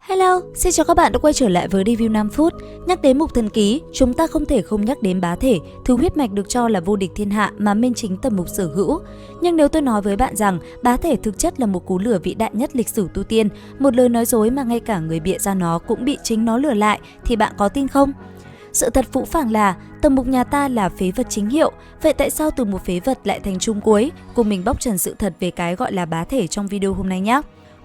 Hello, xin chào các bạn đã quay trở lại với review 5 phút. Nhắc đến mục thần ký, chúng ta không thể không nhắc đến bá thể, thứ huyết mạch được cho là vô địch thiên hạ mà Minh Chính Tần Mục sở hữu. Nhưng nếu tôi nói với bạn rằng bá thể thực chất là một cú lừa vĩ đại nhất lịch sử tu tiên, một lời nói dối mà ngay cả người bịa ra nó cũng bị chính nó lừa lại, thì bạn có tin không? Sự thật phũ phàng là Tần Mục nhà ta là phế vật chính hiệu, vậy tại sao từ một phế vật lại thành chung cuối? Cùng mình bóc trần sự thật về cái gọi là bá thể trong video hôm nay nhé.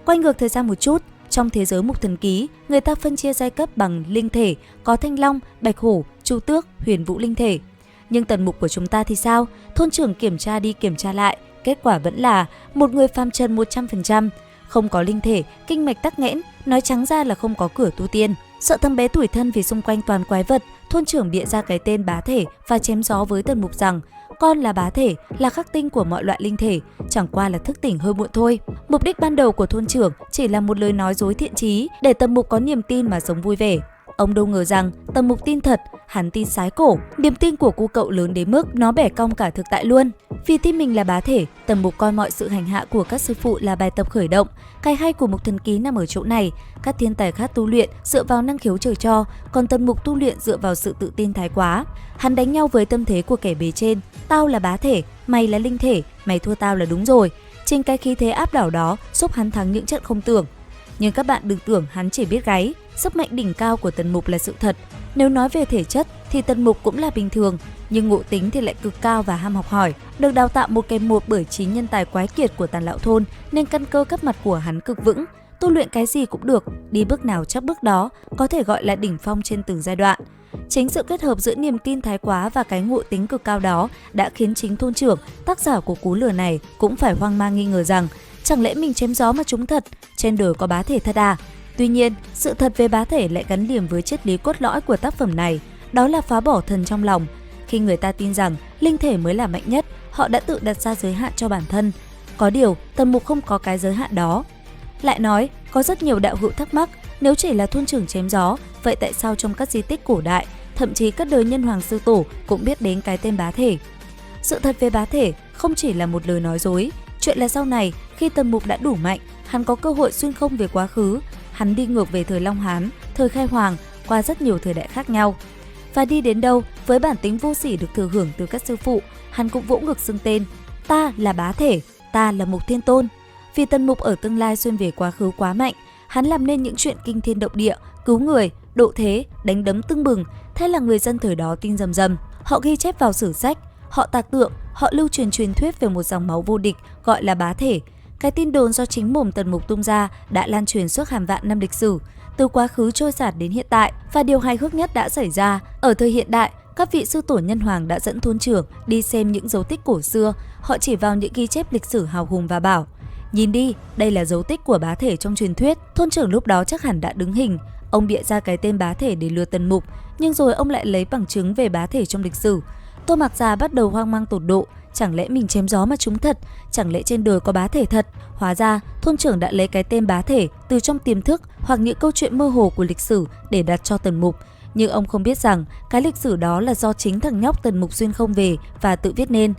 Quay ngược thời gian một chút. Trong thế giới mục thần ký, người ta phân chia giai cấp bằng linh thể, có thanh long, bạch hổ, chu tước, huyền vũ linh thể. Nhưng tần mục của chúng ta thì sao? Thôn trưởng kiểm tra đi kiểm tra lại, kết quả vẫn là một người phàm trần 100%, không có linh thể, kinh mạch tắc nghẽn, nói trắng ra là không có cửa tu tiên. Sợ thằng bé tủi thân vì xung quanh toàn quái vật, thôn trưởng bịa ra cái tên bá thể và chém gió với tần mục rằng con là bá thể, là khắc tinh của mọi loại linh thể, chẳng qua là thức tỉnh hơi muộn thôi. Mục đích ban đầu của thôn trưởng chỉ là một lời nói dối thiện chí để tần mục có niềm tin mà sống vui vẻ. Ông đâu ngờ rằng tần mục tin thật, hắn tin sái cổ. Niềm tin của cu cậu lớn đến mức nó bẻ cong cả thực tại luôn. Vì tin mình là bá thể, tần mục coi mọi sự hành hạ của các sư phụ là bài tập khởi động. Cái hay của mục thần ký nằm ở chỗ này, các thiên tài khác tu luyện dựa vào năng khiếu trời cho, còn tần mục tu luyện dựa vào sự tự tin thái quá. Hắn đánh nhau với tâm thế của kẻ bề trên, tao là bá thể, mày là linh thể, mày thua tao là đúng rồi. Trên cái khí thế áp đảo đó giúp hắn thắng những trận không tưởng. Nhưng các bạn đừng tưởng hắn chỉ biết gáy, sức mạnh đỉnh cao của tần mục là sự thật. Nếu nói về thể chất thì tần mục cũng là bình thường, nhưng ngộ tính thì lại cực cao và ham học hỏi. Được đào tạo một kèm một bởi 9 nhân tài quái kiệt của Tàn Lão Thôn nên căn cơ cấp mặt của hắn cực vững. Tu luyện cái gì cũng được, đi bước nào chắc bước đó, có thể gọi là đỉnh phong trên từng giai đoạn. Chính sự kết hợp giữa niềm tin thái quá và cái ngộ tính cực cao đó đã khiến chính thôn trưởng, tác giả của cú lừa này cũng phải hoang mang nghi ngờ rằng chẳng lẽ mình chém gió mà trúng thật, trên đời có bá thể thật à? Tuy nhiên, sự thật về bá thể lại gắn liền với triết lý cốt lõi của tác phẩm này, đó là phá bỏ thần trong lòng. Khi người ta tin rằng linh thể mới là mạnh nhất, họ đã tự đặt ra giới hạn cho bản thân. Có điều, tần mục không có cái giới hạn đó. Lại nói, có rất nhiều đạo hữu thắc mắc, nếu chỉ là thôn trưởng chém gió, vậy tại sao trong các di tích cổ đại, thậm chí các đời nhân hoàng sư tổ cũng biết đến cái tên bá thể? Sự thật về bá thể không chỉ là một lời nói dối. Chuyện là sau này, khi tần mục đã đủ mạnh, hắn có cơ hội xuyên không về quá khứ. Hắn đi ngược về thời Long Hán, thời Khai Hoàng, qua rất nhiều thời đại khác nhau. Và đi đến đâu, với bản tính vô sỉ được thừa hưởng từ các sư phụ, hắn cũng vỗ ngực xưng tên. Ta là bá thể, ta là Mục Thiên Tôn. Vì tần mục ở tương lai xuyên về quá khứ quá mạnh, hắn làm nên những chuyện kinh thiên động địa, cứu người, độ thế, đánh đấm tưng bừng, thế là người dân thời đó tin rầm rầm. Họ ghi chép vào sử sách, họ tạc tượng, họ lưu truyền truyền thuyết về một dòng máu vô địch gọi là bá thể. Cái tin đồn do chính mồm tần mục tung ra đã lan truyền suốt hàng vạn năm lịch sử, từ quá khứ trôi dạt đến hiện tại. Và điều hài hước nhất đã xảy ra, ở thời hiện đại, các vị sư tổ nhân hoàng đã dẫn thôn trưởng đi xem những dấu tích cổ xưa, họ chỉ vào những ghi chép lịch sử hào hùng và bảo: nhìn đi, đây là dấu tích của bá thể trong truyền thuyết. Thôn trưởng lúc đó chắc hẳn đã đứng hình, ông bịa ra cái tên bá thể để lừa tần mục, nhưng rồi ông lại lấy bằng chứng về bá thể trong lịch sử. Tô Mạc Già bắt đầu hoang mang tột độ, chẳng lẽ mình chém gió mà trúng thật, chẳng lẽ trên đời có bá thể thật? Hóa ra, thôn trưởng đã lấy cái tên bá thể từ trong tiềm thức hoặc những câu chuyện mơ hồ của lịch sử để đặt cho tần mục. Nhưng ông không biết rằng cái lịch sử đó là do chính thằng nhóc tần mục xuyên không về và tự viết nên.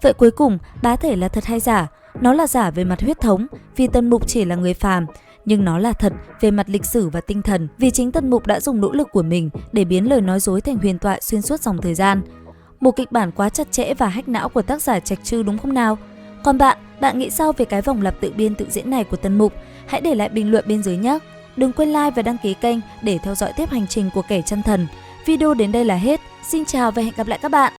Vậy cuối cùng, bá thể là thật hay giả? Nó là giả về mặt huyết thống, vì tần mục chỉ là người phàm, nhưng nó là thật về mặt lịch sử và tinh thần, vì chính tần mục đã dùng nỗ lực của mình để biến lời nói dối thành huyền thoại xuyên suốt dòng thời gian. Một kịch bản quá chặt chẽ và hack não của tác giả Trạch Trư đúng không nào? Còn bạn nghĩ sao về cái vòng lặp tự biên tự diễn này của tần mục? Hãy để lại bình luận bên dưới nhé! Đừng quên like và đăng ký kênh để theo dõi tiếp hành trình của kẻ chăn thần. Video đến đây là hết. Xin chào và hẹn gặp lại các bạn!